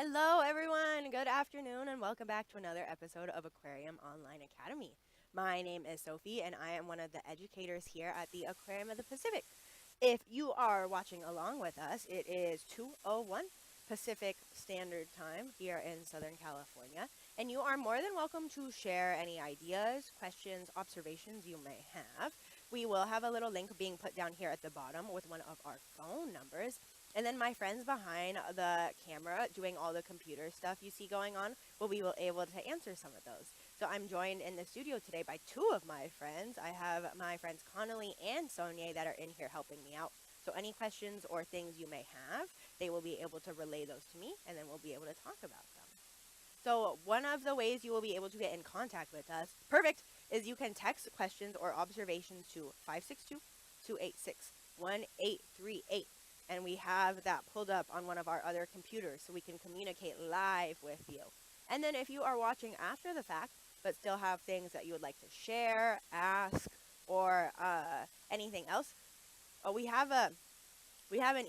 Hello, everyone. Good afternoon, and welcome back to another episode of Aquarium Online Academy. My name is Sophie, and I am one of the educators here at the Aquarium of the Pacific. If you are watching along with us, it is 2:01 Pacific Standard Time here in Southern California, and you are more than welcome to share any ideas, questions, observations you may have. We will have a little link being put down here at the bottom with one of our phone numbers. And then my friends behind the camera doing all the computer stuff you see going on will be able to answer some of those. So I'm joined in the studio today by two of my friends. I have my friends Connolly and Sonia that are in here helping me out. So any questions or things you may have, they will be able to relay those to me, and then we'll be able to talk about them. So one of the ways you will be able to get in contact with us, perfect, is you can text questions or observations to 562-286-1838. And we have that pulled up on one of our other computers so we can communicate live with you. And then if you are watching after the fact, but still have things that you would like to share, ask, or anything else, we have an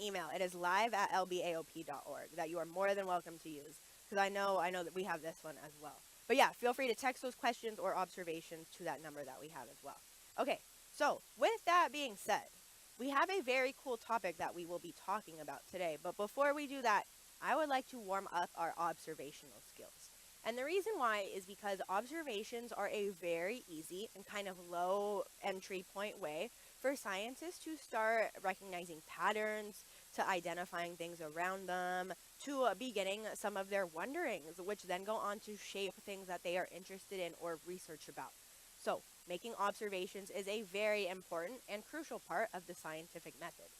email. It is live@lbaop.org that you are more than welcome to use, because I know that we have this one as well. But yeah, feel free to text those questions or observations to that number that we have as well. Okay, so with that being said, we have a very cool topic that we will be talking about today. But before we do that, I would like to warm up our observational skills. And the reason why is because observations are a very easy and kind of low entry point way for scientists to start recognizing patterns, to identifying things around them, to beginning some of their wonderings, which then go on to shape things that they are interested in or research about. So, making observations is a very important and crucial part of the scientific method.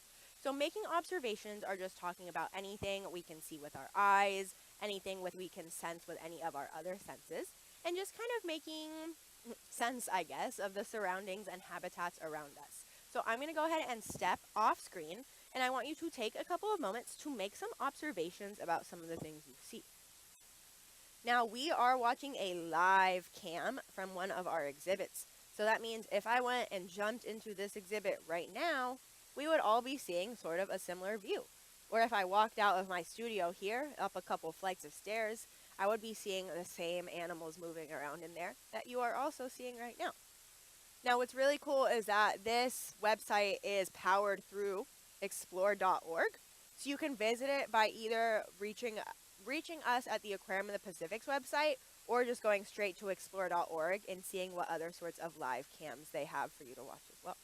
So, making observations are just talking about anything we can see with our eyes, anything we can sense with any of our other senses, and just kind of making sense, I guess, of the surroundings and habitats around us. So, I'm going to go ahead and step off screen, and I want you to take a couple of moments to make some observations about some of the things you see. Now, we are watching a live cam from one of our exhibits. So that means if I went and jumped into this exhibit right now, we would all be seeing sort of a similar view. Or if I walked out of my studio here, up a couple flights of stairs, I would be seeing the same animals moving around in there that you are also seeing right now. Now, what's really cool is that this website is powered through explore.org. So you can visit it by either reaching us at the Aquarium of the Pacific's website, or just going straight to explore.org and seeing what other sorts of live cams they have for you to watch as well.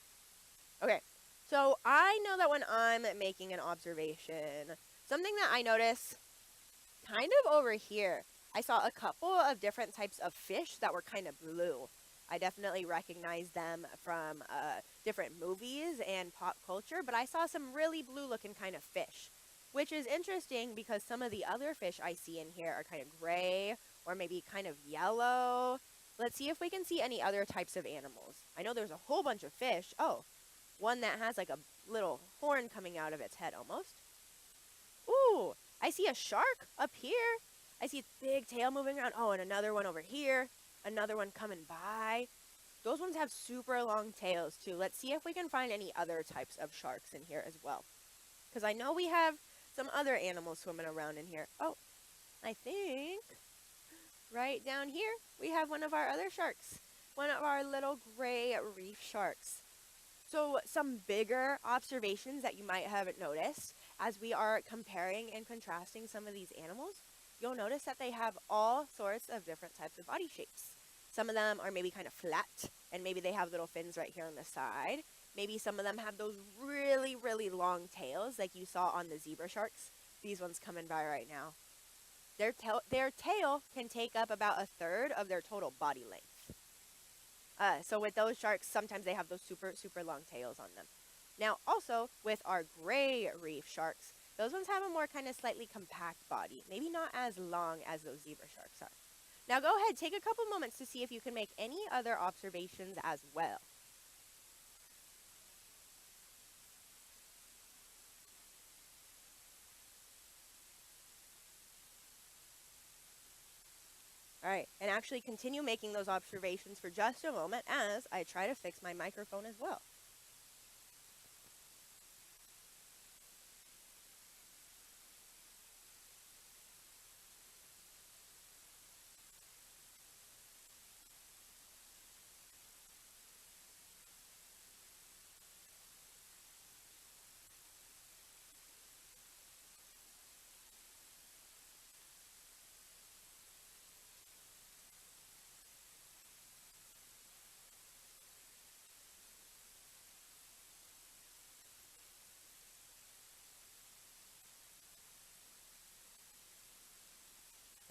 Okay, so I know that when I'm making an observation, something that I notice kind of over here, I saw a couple of different types of fish that were kind of blue. I definitely recognize them from different movies and pop culture, but I saw some really blue looking kind of fish, which is interesting because some of the other fish I see in here are kind of gray or maybe kind of yellow. Let's see if we can see any other types of animals. I know there's a whole bunch of fish. Oh, one that has like a little horn coming out of its head almost. Ooh, I see a shark up here. I see its big tail moving around. Oh, and another one over here. Another one coming by. Those ones have super long tails too. Let's see if we can find any other types of sharks in here as well, because I know we have some other animals swimming around in here. Oh, I think right down here we have one of our other sharks, one of our little gray reef sharks. So some bigger observations that you might have noticed as we are comparing and contrasting some of these animals, you'll notice that they have all sorts of different types of body shapes. Some of them are maybe kind of flat, and maybe they have little fins right here on the side. Maybe some of them have those really, really long tails like you saw on the zebra sharks. These ones coming by right now. Their tail can take up about a third of their total body length. So with those sharks, sometimes they have those super, super long tails on them. Now, also, with our gray reef sharks, those ones have a more kind of slightly compact body. Maybe not as long as those zebra sharks are. Now go ahead, take a couple moments to see if you can make any other observations as well. All right, and actually continue making those observations for just a moment as I try to fix my microphone as well.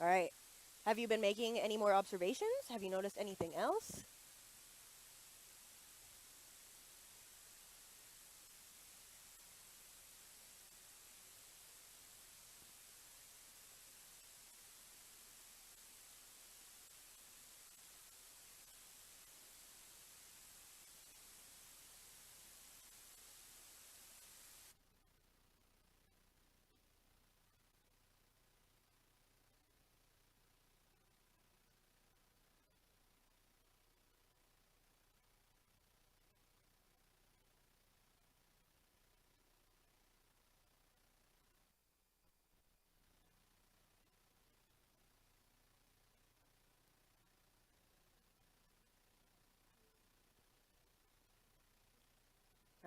All right. Have you been making any more observations? Have you noticed anything else?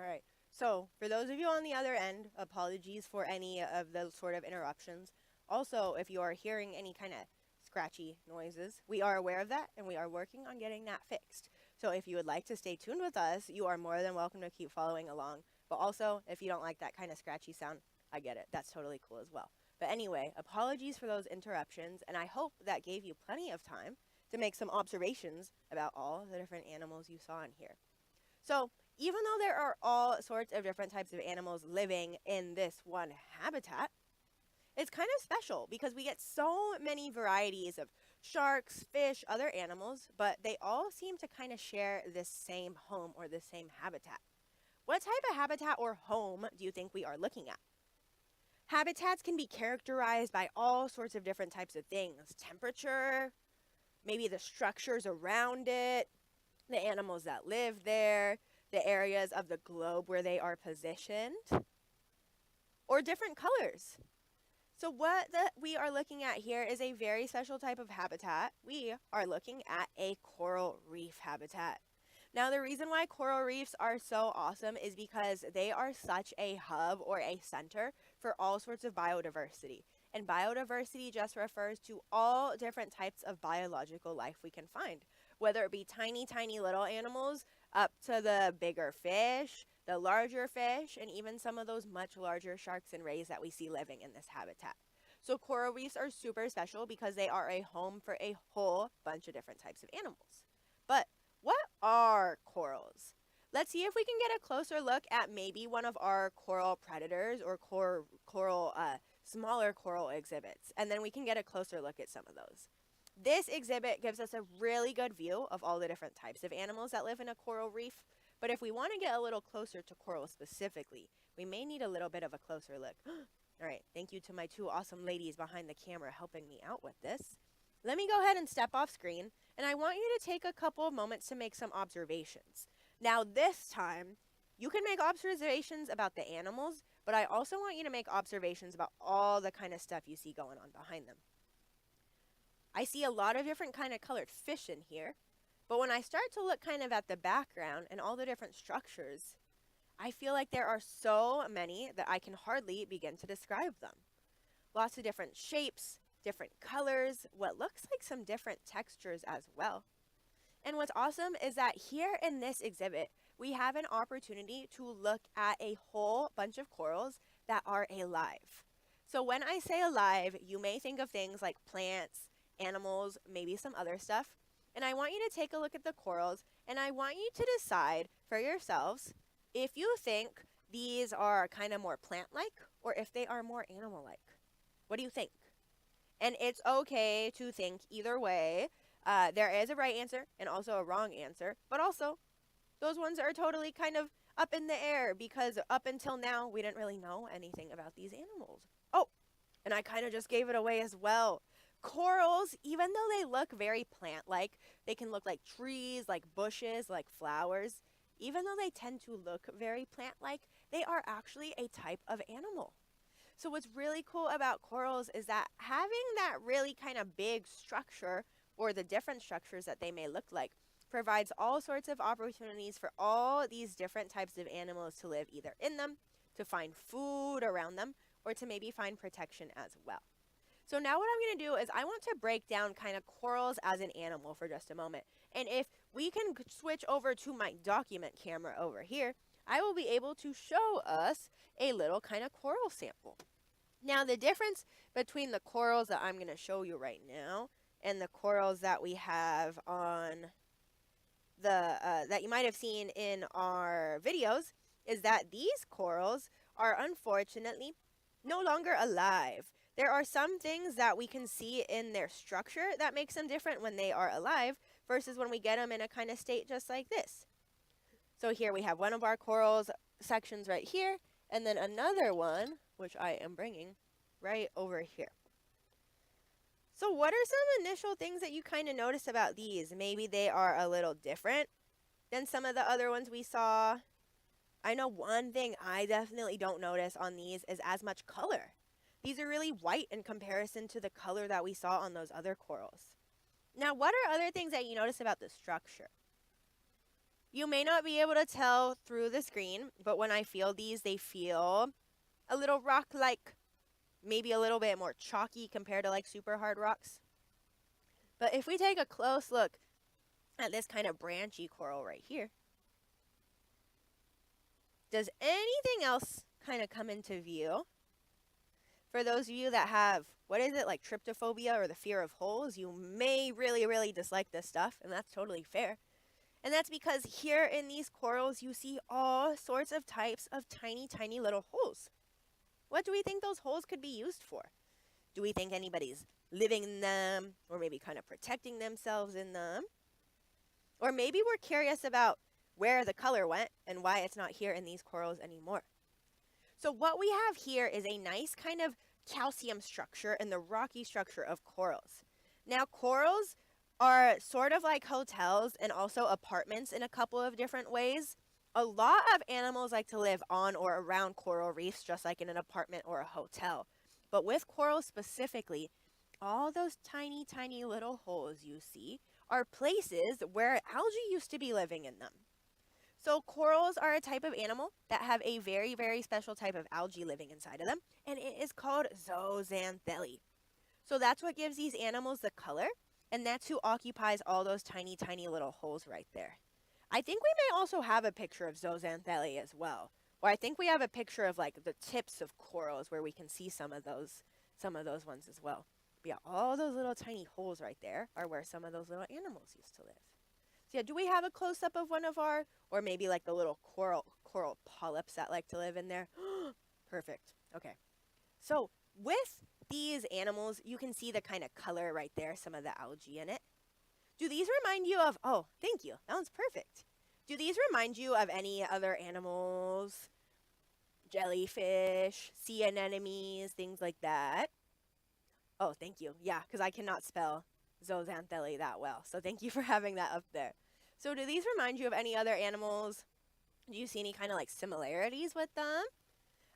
All right. So, for those of you on the other end, apologies for any of those sort of interruptions. Also, if you are hearing any kind of scratchy noises, we are aware of that and we are working on getting that fixed. So, if you would like to stay tuned with us, you are more than welcome to keep following along. But also, if you don't like that kind of scratchy sound, I get it. That's totally cool as well. But anyway, apologies for those interruptions, and I hope that gave you plenty of time to make some observations about all the different animals you saw in here. So, even though there are all sorts of different types of animals living in this one habitat, it's kind of special because we get so many varieties of sharks, fish, other animals, but they all seem to kind of share this same home or this same habitat. What type of habitat or home do you think we are looking at? Habitats can be characterized by all sorts of different types of things: temperature, maybe the structures around it, the animals that live there, the areas of the globe where they are positioned, or different colors. So what we are looking at here is a very special type of habitat. We are looking at a coral reef habitat. Now, the reason why coral reefs are so awesome is because they are such a hub or a center for all sorts of biodiversity. And biodiversity just refers to all different types of biological life we can find, whether it be tiny, tiny little animals up to the bigger fish, the larger fish, and even some of those much larger sharks and rays that we see living in this habitat. So coral reefs are super special because they are a home for a whole bunch of different types of animals. But what are corals? Let's see if we can get a closer look at maybe one of our coral predators or smaller coral exhibits, and then we can get a closer look at some of those. This exhibit gives us a really good view of all the different types of animals that live in a coral reef, but if we want to get a little closer to corals specifically, we may need a little bit of a closer look. All right, thank you to my two awesome ladies behind the camera helping me out with this. Let me go ahead and step off screen, and I want you to take a couple of moments to make some observations. Now, this time, you can make observations about the animals, but I also want you to make observations about all the kind of stuff you see going on behind them. I see a lot of different kind of colored fish in here, but when I start to look kind of at the background and all the different structures, I feel like there are so many that I can hardly begin to describe them. Lots of different shapes, different colors, what looks like some different textures as well. And what's awesome is that here in this exhibit, we have an opportunity to look at a whole bunch of corals that are alive. So when I say alive, you may think of things like plants, animals, maybe some other stuff. And I want you to take a look at the corals, and I want you to decide for yourselves if you think these are kind of more plant-like or if they are more animal-like. What do you think? And it's okay to think either way. There is a right answer and also a wrong answer, but also those ones are totally kind of up in the air because up until now we didn't really know anything about these animals. Oh, and I kind of just gave it away as well. Corals, even though they look very plant-like, they can look like trees, like bushes, like flowers. Even though they tend to look very plant-like, they are actually a type of animal. So what's really cool about corals is that having that really kind of big structure, or the different structures that they may look like, provides all sorts of opportunities for all these different types of animals to live either in them, to find food around them, or to maybe find protection as well. So now what I'm going to do is I want to break down kind of corals as an animal for just a moment. And if we can switch over to my document camera over here, I will be able to show us a little kind of coral sample. Now, the difference between the corals that I'm going to show you right now and the corals that we have on that you might have seen in our videos is that these corals are unfortunately no longer alive. There are some things that we can see in their structure that makes them different when they are alive versus when we get them in a kind of state just like this. So here we have one of our corals sections right here, and then another one, which I am bringing right over here. So what are some initial things that you kind of notice about these? Maybe they are a little different than some of the other ones we saw. I know one thing I definitely don't notice on these is as much color. These are really white in comparison to the color that we saw on those other corals. Now, what are other things that you notice about the structure? You may not be able to tell through the screen, but when I feel these, they feel a little rock-like, maybe a little bit more chalky compared to like super hard rocks. But if we take a close look at this kind of branchy coral right here, does anything else kind of come into view? For those of you that have, what is it, like tryptophobia or the fear of holes, you may really, really dislike this stuff, and that's totally fair. And that's because here in these corals, you see all sorts of types of tiny, tiny little holes. What do we think those holes could be used for? Do we think anybody's living in them, or maybe kind of protecting themselves in them? Or maybe we're curious about where the color went and why it's not here in these corals anymore. So what we have here is a nice kind of calcium structure in the rocky structure of corals. Now, corals are sort of like hotels and also apartments in a couple of different ways. A lot of animals like to live on or around coral reefs, just like in an apartment or a hotel. But with corals specifically, all those tiny, tiny little holes you see are places where algae used to be living in them. So corals are a type of animal that have a very, very special type of algae living inside of them, and it is called zooxanthellae. So that's what gives these animals the color, and that's who occupies all those tiny, tiny little holes right there. I think we may also have a picture of zooxanthellae as well, or I think we have a picture of like the tips of corals where we can see some of those ones as well. But yeah, all those little tiny holes right there are where some of those little animals used to live. So yeah, do we have a close-up of one of our, or maybe like the little coral polyps that like to live in there? Perfect. Okay. So with these animals, you can see the kind of color right there, some of the algae in it. Do these remind you of, oh, thank you, that one's perfect. Do these remind you of any other animals? Jellyfish, sea anemones, things like that? Oh, thank you. Yeah, because I cannot spell zooxanthellae that well. So thank you for having that up there. So do these remind you of any other animals? Do you see any kind of like similarities with them?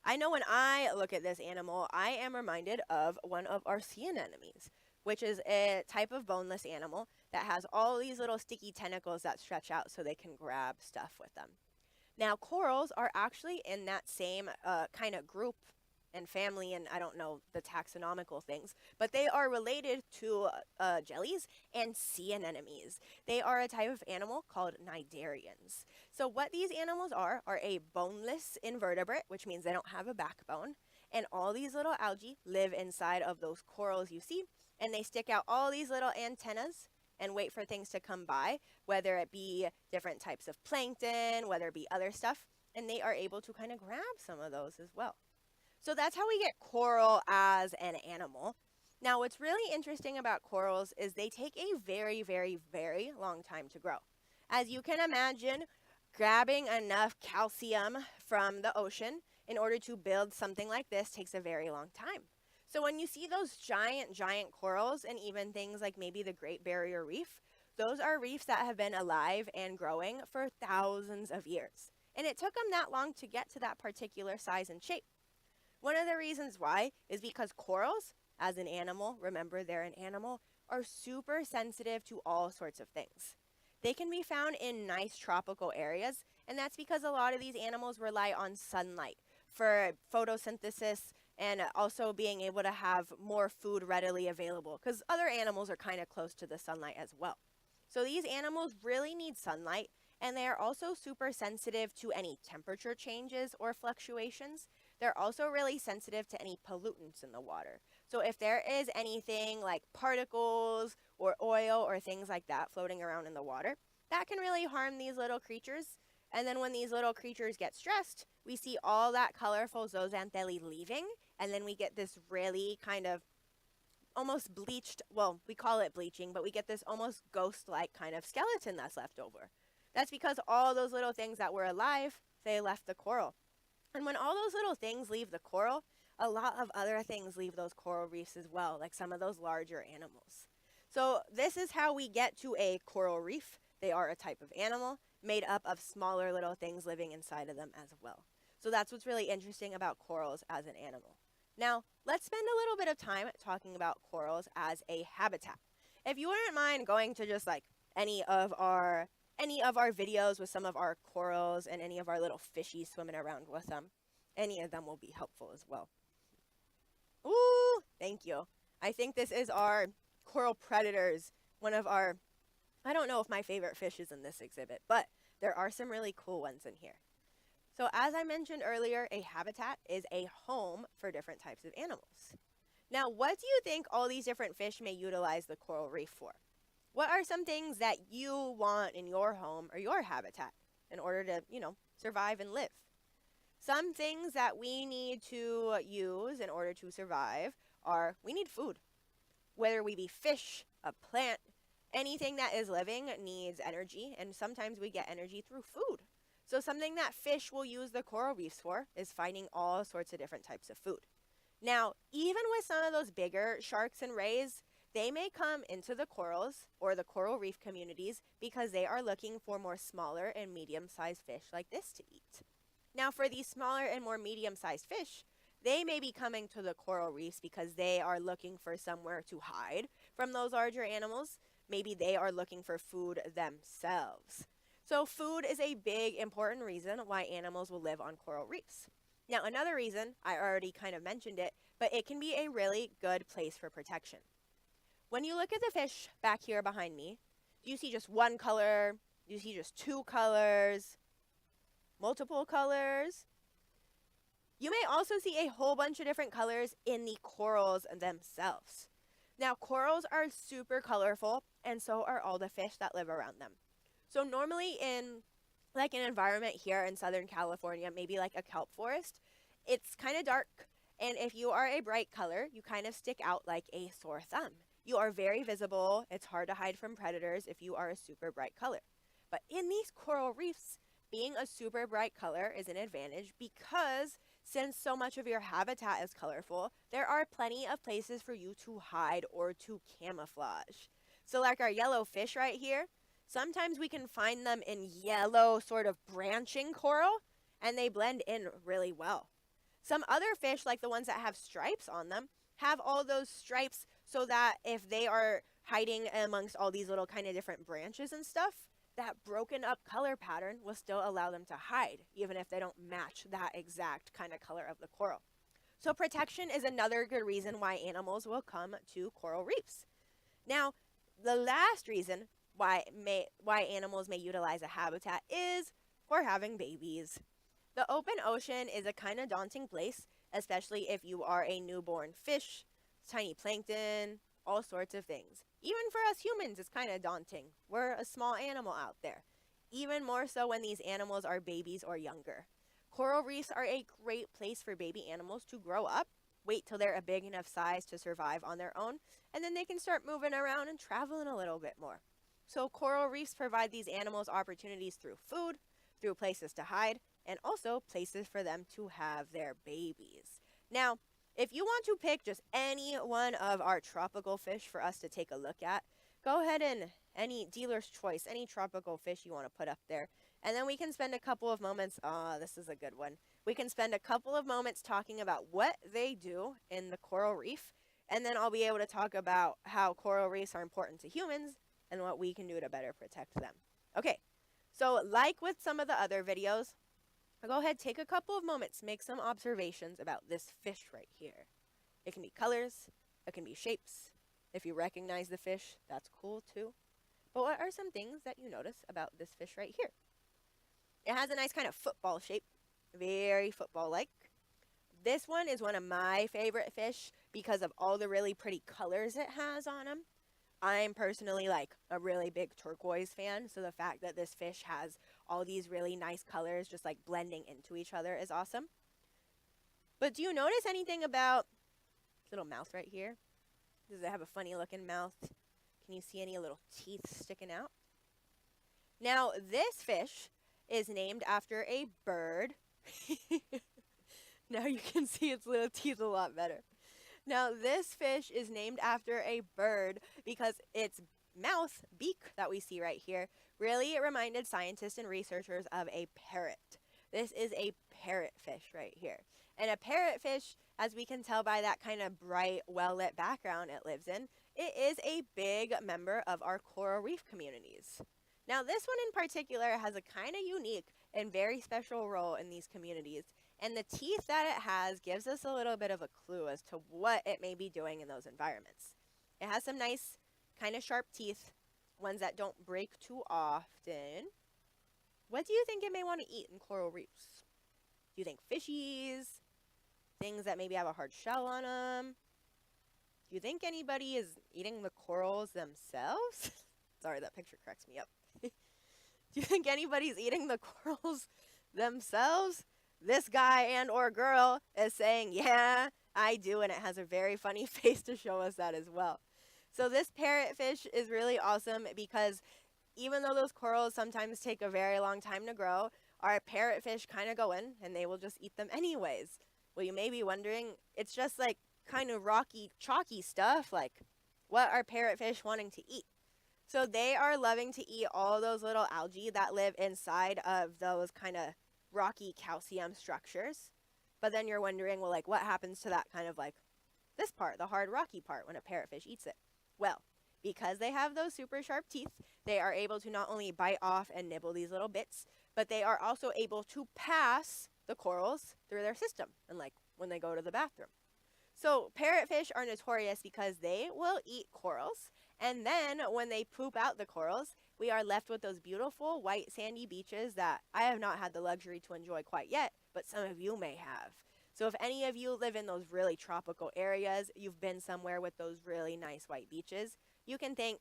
I know when I look at this animal, I am reminded of one of our sea anemones, which is a type of boneless animal that has all these little sticky tentacles that stretch out so they can grab stuff with them. Now, corals are actually in that same kind of group and family, and I don't know the taxonomical things, but they are related to jellies and sea anemones. They are a type of animal called cnidarians. So what these animals are a boneless invertebrate, which means they don't have a backbone, and all these little algae live inside of those corals you see, and they stick out all these little antennas and wait for things to come by, whether it be different types of plankton, whether it be other stuff, and they are able to kind of grab some of those as well. So that's how we get coral as an animal. Now, what's really interesting about corals is they take a very, very, very long time to grow. As you can imagine, grabbing enough calcium from the ocean in order to build something like this takes a very long time. So when you see those giant, giant corals and even things like maybe the Great Barrier Reef, those are reefs that have been alive and growing for thousands of years. And it took them that long to get to that particular size and shape. One of the reasons why is because corals, as an animal, remember they're an animal, are super sensitive to all sorts of things. They can be found in nice tropical areas, and that's because a lot of these animals rely on sunlight for photosynthesis and also being able to have more food readily available, because other animals are kind of close to the sunlight as well. So these animals really need sunlight, and they are also super sensitive to any temperature changes or fluctuations. they're also really sensitive to any pollutants in the water. So if there is anything like particles or oil or things like that floating around in the water, that can really harm these little creatures. And then when these little creatures get stressed, we see all that colorful zooxanthellae leaving, and then we get this really kind of almost bleached, well, we call it bleaching, but we get this almost ghost-like kind of skeleton that's left over. That's because all those little things that were alive, they left the coral. And when all those little things leave the coral, a lot of other things leave those coral reefs as well, like some of those larger animals. So this is how we get to a coral reef. They are a type of animal made up of smaller little things living inside of them as well. So that's what's really interesting about corals as an animal. Now, let's spend a little bit of time talking about corals as a habitat. If you wouldn't mind going to just like any of our videos with some of our corals and any of our little fishies swimming around with them, any of them will be helpful as well. Ooh, thank you. I think this is our coral predators, one of our, I don't know if my favorite fish is in this exhibit, but there are some really cool ones in here. So as I mentioned earlier, a habitat is a home for different types of animals. Now, what do you think all these different fish may utilize the coral reef for? What are some things that you want in your home or your habitat in order to, survive and live? Some things that we need to use in order to survive are we need food. Whether we be fish, a plant, anything that is living needs energy, and sometimes we get energy through food. So something that fish will use the coral reefs for is finding all sorts of different types of food. Now, even with some of those bigger sharks and rays, they may come into the corals or the coral reef communities because they are looking for more smaller and medium-sized fish like this to eat. Now, for these smaller and more medium-sized fish, they may be coming to the coral reefs because they are looking for somewhere to hide from those larger animals. Maybe they are looking for food themselves. So food is a big, important reason why animals will live on coral reefs. Now, another reason, I already kind of mentioned it, but it can be a really good place for protection. When you look at the fish back here behind me, do you see just one color? Do you see just two colors? Multiple colors? You may also see a whole bunch of different colors in the corals themselves. Now, corals are super colorful, and so are all the fish that live around them. So normally in like an environment here in Southern California, maybe like a kelp forest, it's kind of dark. And if you are a bright color, you kind of stick out like a sore thumb. You are very visible. It's hard to hide from predators if you are a super bright color. But in these coral reefs, being a super bright color is an advantage because since so much of your habitat is colorful, there are plenty of places for you to hide or to camouflage. So like our yellow fish right here, sometimes we can find them in yellow sort of branching coral, and they blend in really well. Some other fish, like the ones that have stripes on them, have all those stripes so that if they are hiding amongst all these little kind of different branches and stuff, that broken up color pattern will still allow them to hide, even if they don't match that exact kind of color of the coral. So protection is another good reason why animals will come to coral reefs. Now, the last reason why animals may utilize a habitat is for having babies. The open ocean is a kind of daunting place, especially if you are a newborn fish, tiny plankton, all sorts of things. Even for us humans, it's kind of daunting. We're a small animal out there. Even more so when these animals are babies or younger. Coral reefs are a great place for baby animals to grow up, wait till they're a big enough size to survive on their own, and then they can start moving around and traveling a little bit more. So coral reefs provide these animals opportunities through food, through places to hide, and also places for them to have their babies. Now, if you want to pick just any one of our tropical fish for us to take a look at, go ahead and any dealer's choice, any tropical fish you want to put up there. And then we can spend a couple of moments, this is a good one. We can spend a couple of moments talking about what they do in the coral reef. And then I'll be able to talk about how coral reefs are important to humans and what we can do to better protect them. Okay, so like with some of the other videos, go ahead, take a couple of moments, make some observations about this fish right here. It can be colors, it can be shapes. If you recognize the fish, that's cool too. But what are some things that you notice about this fish right here? It has a nice kind of football shape, very football-like. This one is one of my favorite fish because of all the really pretty colors it has on them. I'm personally like a really big turquoise fan, so the fact that this fish has all these really nice colors just like blending into each other is awesome. But do you notice anything about this little mouth right here? Does it have a funny looking mouth? Can you see any little teeth sticking out? Now, this fish is named after a bird. Now you can see its little teeth a lot better. Now, this fish is named after a bird because its mouth, beak that we see right here, really reminded scientists and researchers of a parrot. This is a parrotfish right here. And a parrotfish, as we can tell by that kind of bright, well-lit background it lives in, it is a big member of our coral reef communities. Now, this one in particular has a kind of unique and very special role in these communities, and the teeth that it has gives us a little bit of a clue as to what it may be doing in those environments. It has some nice, kind of sharp teeth, ones that don't break too often. What do you think it may want to eat in coral reefs? Do you think fishies? Things that maybe have a hard shell on them? Do you think anybody is eating the corals themselves? Sorry, that picture cracks me up. Do you think anybody's eating the corals themselves? This guy and or girl is saying, yeah, I do, and it has a very funny face to show us that as well. So this parrotfish is really awesome because even though those corals sometimes take a very long time to grow, our parrotfish kind of go in and they will just eat them anyways. Well, you may be wondering, it's just like kind of rocky, chalky stuff, like what are parrotfish wanting to eat? So they are loving to eat all those little algae that live inside of those kind of rocky calcium structures. But then you're wondering, well, like what happens to that kind of like this part, the hard rocky part, when a parrotfish eats it? Well, because they have those super sharp teeth, they are able to not only bite off and nibble these little bits, but they are also able to pass the corals through their system, and like when they go to the bathroom. So parrotfish are notorious because they will eat corals, and then when they poop out the corals, we are left with those beautiful white sandy beaches that I have not had the luxury to enjoy quite yet, but some of you may have. So if any of you live in those really tropical areas, you've been somewhere with those really nice white beaches, you can thank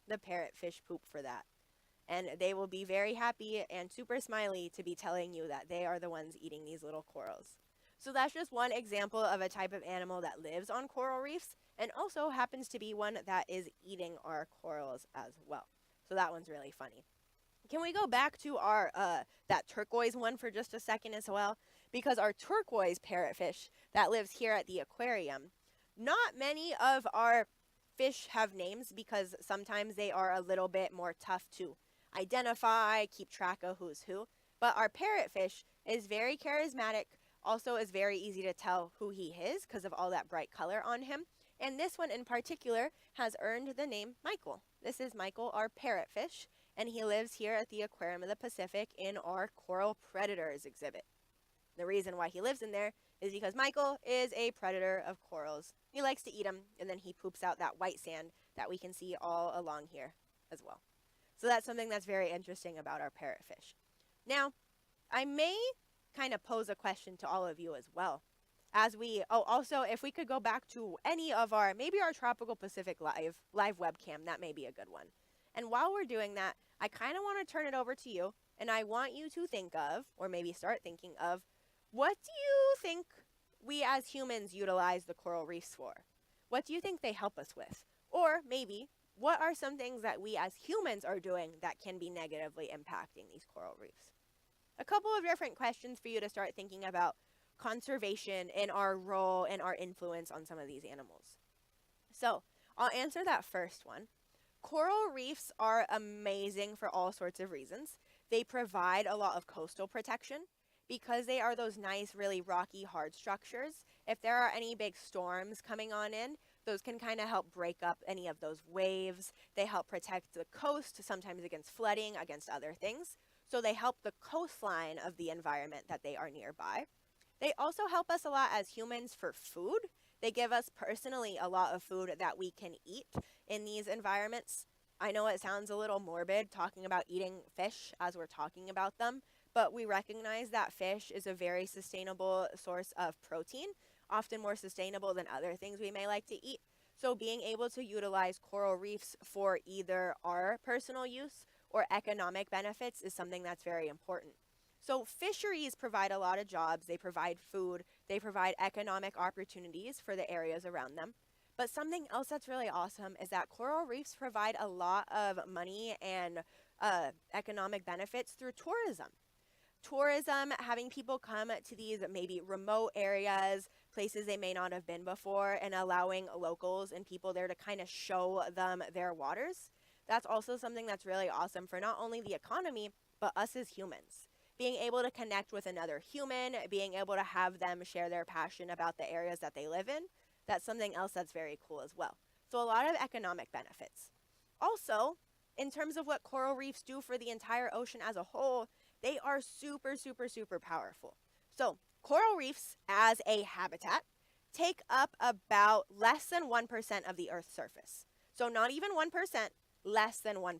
the parrotfish poop for that. And they will be very happy and super smiley to be telling you that they are the ones eating these little corals. So that's just one example of a type of animal that lives on coral reefs and also happens to be one that is eating our corals as well. So that one's really funny. Can we go back to our that turquoise one for just a second as well? Because our turquoise parrotfish that lives here at the aquarium, not many of our fish have names because sometimes they are a little bit more tough to identify, keep track of who's who. But our parrotfish is very charismatic, also is very easy to tell who he is because of all that bright color on him. And this one in particular has earned the name Michael. This is Michael, our parrotfish, and he lives here at the Aquarium of the Pacific in our Coral Predators exhibit. The reason why he lives in there is because Michael is a predator of corals. He likes to eat them, and then he poops out that white sand that we can see all along here as well. So that's something that's very interesting about our parrotfish. Now, I may kind of pose a question to all of you as well. Also, if we could go back to any of maybe our Tropical Pacific live webcam, that may be a good one. And while we're doing that, I kind of want to turn it over to you, and I want you to think of, or maybe start thinking of, what do you think we as humans utilize the coral reefs for? What do you think they help us with? Or maybe, what are some things that we as humans are doing that can be negatively impacting these coral reefs? A couple of different questions for you to start thinking about conservation and our role and our influence on some of these animals. So, I'll answer that first one. Coral reefs are amazing for all sorts of reasons. They provide a lot of coastal protection because they are those nice, really rocky, hard structures. If there are any big storms coming on in, those can kind of help break up any of those waves. They help protect the coast, sometimes against flooding, against other things. So they help the coastline of the environment that they are nearby. They also help us a lot as humans for food. They give us personally a lot of food that we can eat in these environments. I know it sounds a little morbid talking about eating fish as we're talking about them, but we recognize that fish is a very sustainable source of protein, often more sustainable than other things we may like to eat. So being able to utilize coral reefs for either our personal use or economic benefits is something that's very important. So fisheries provide a lot of jobs, they provide food, they provide economic opportunities for the areas around them. But something else that's really awesome is that coral reefs provide a lot of money and economic benefits through tourism. Tourism, having people come to these maybe remote areas, places they may not have been before, and allowing locals and people there to kind of show them their waters. That's also something that's really awesome for not only the economy, but us as humans. Being able to connect with another human, being able to have them share their passion about the areas that they live in, that's something else that's very cool as well. So a lot of economic benefits. Also, in terms of what coral reefs do for the entire ocean as a whole, they are super, super, super powerful. So coral reefs as a habitat take up about less than 1% of the Earth's surface. So not even 1%, less than 1%.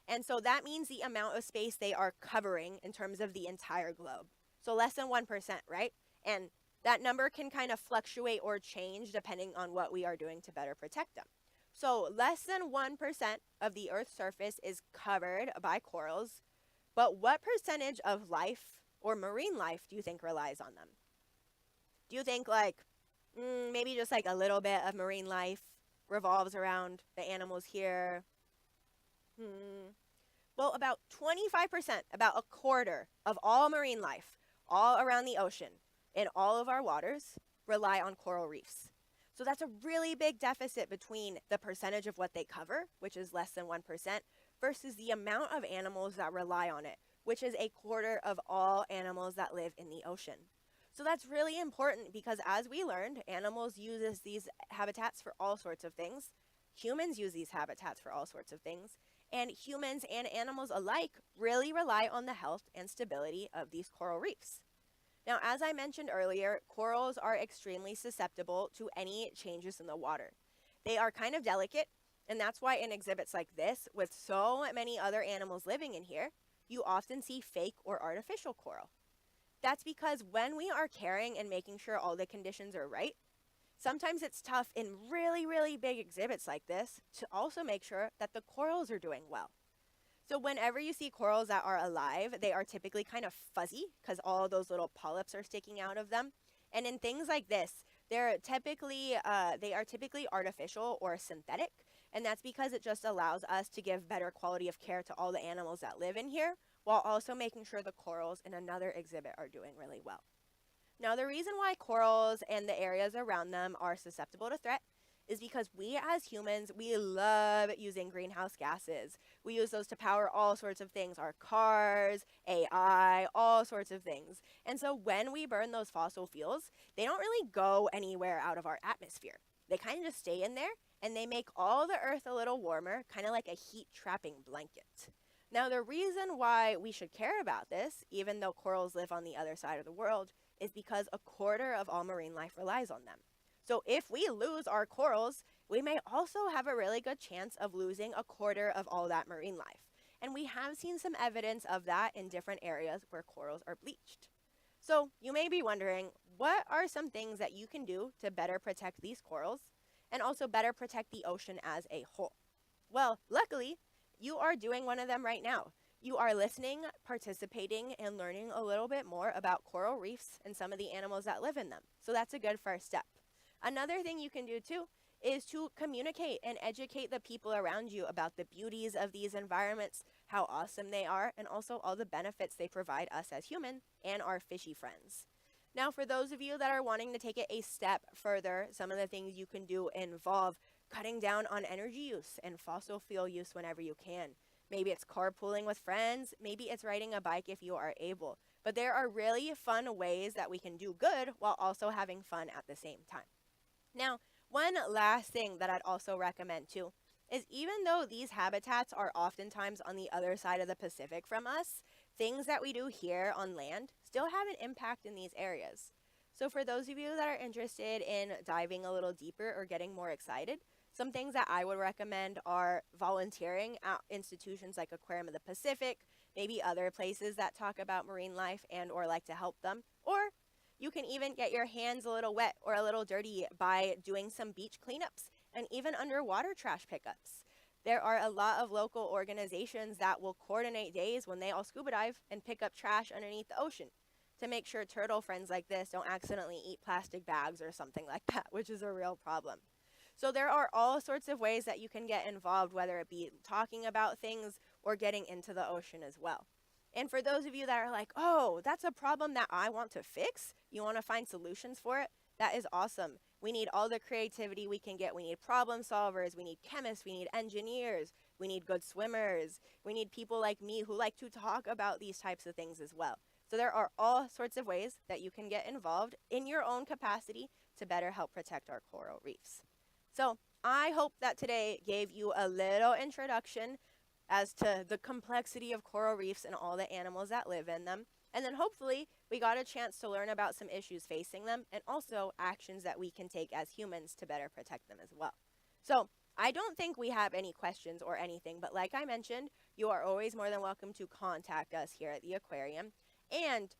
And so that means the amount of space they are covering in terms of the entire globe. So less than 1%, right? And that number can kind of fluctuate or change depending on what we are doing to better protect them. So less than 1% of the Earth's surface is covered by corals, but what percentage of life or marine life do you think relies on them? Do you think like maybe just like a little bit of marine life revolves around the animals here? Well, about 25%, about a quarter of all marine life, all around the ocean, in all of our waters, rely on coral reefs. So that's a really big deficit between the percentage of what they cover, which is less than 1%, versus the amount of animals that rely on it, which is a quarter of all animals that live in the ocean. So that's really important because as we learned, animals use these habitats for all sorts of things. Humans use these habitats for all sorts of things. And humans and animals alike really rely on the health and stability of these coral reefs. Now, as I mentioned earlier, corals are extremely susceptible to any changes in the water. They are kind of delicate, and that's why in exhibits like this, with so many other animals living in here, you often see fake or artificial coral. That's because when we are caring and making sure all the conditions are right, sometimes it's tough in really, really big exhibits like this to also make sure that the corals are doing well. So whenever you see corals that are alive, they are typically kind of fuzzy because all those little polyps are sticking out of them. And in things like this, they are typically artificial or synthetic. And that's because it just allows us to give better quality of care to all the animals that live in here, while also making sure the corals in another exhibit are doing really well. Now, the reason why corals and the areas around them are susceptible to threat is because we as humans, we love using greenhouse gases. We use those to power all sorts of things, our cars, AI, all sorts of things. And so when we burn those fossil fuels, they don't really go anywhere out of our atmosphere. They kind of just stay in there and they make all the earth a little warmer, kind of like a heat trapping blanket. Now, the reason why we should care about this, even though corals live on the other side of the world, is because a quarter of all marine life relies on them. So if we lose our corals, we may also have a really good chance of losing a quarter of all that marine life. And we have seen some evidence of that in different areas where corals are bleached. So you may be wondering, what are some things that you can do to better protect these corals and also better protect the ocean as a whole? Well, luckily, you are doing one of them right now. You are listening, participating, and learning a little bit more about coral reefs and some of the animals that live in them. So that's a good first step. Another thing you can do too is to communicate and educate the people around you about the beauties of these environments, how awesome they are, and also all the benefits they provide us as humans and our fishy friends. Now, for those of you that are wanting to take it a step further, some of the things you can do involve cutting down on energy use and fossil fuel use whenever you can. Maybe it's carpooling with friends, maybe it's riding a bike if you are able. But there are really fun ways that we can do good while also having fun at the same time. Now, one last thing that I'd also recommend too is even though these habitats are oftentimes on the other side of the Pacific from us, things that we do here on land still have an impact in these areas. So for those of you that are interested in diving a little deeper or getting more excited, some things that I would recommend are volunteering at institutions like Aquarium of the Pacific, maybe other places that talk about marine life and or like to help them. Or you can even get your hands a little wet or a little dirty by doing some beach cleanups and even underwater trash pickups. There are a lot of local organizations that will coordinate days when they all scuba dive and pick up trash underneath the ocean to make sure turtle friends like this don't accidentally eat plastic bags or something like that, which is a real problem. So there are all sorts of ways that you can get involved, whether it be talking about things or getting into the ocean as well. And for those of you that are like, oh, that's a problem that I want to fix, you want to find solutions for it, that is awesome. We need all the creativity we can get. We need problem solvers, we need chemists, we need engineers, we need good swimmers, we need people like me who like to talk about these types of things as well. So there are all sorts of ways that you can get involved in your own capacity to better help protect our coral reefs. So I hope that today gave you a little introduction as to the complexity of coral reefs and all the animals that live in them. And then hopefully we got a chance to learn about some issues facing them and also actions that we can take as humans to better protect them as well. So I don't think we have any questions or anything, but like I mentioned, you are always more than welcome to contact us here at the aquarium. And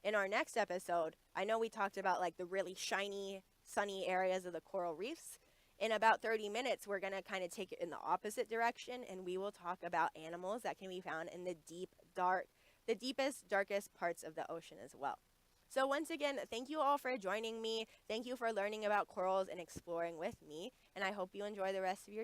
in our next episode, I know we talked about like the really shiny, sunny areas of the coral reefs. In about 30 minutes, we're going to kind of take it in the opposite direction, and we will talk about animals that can be found in the the deepest, darkest parts of the ocean as well. So once again, thank you all for joining me. Thank you for learning about corals and exploring with me, and I hope you enjoy the rest of your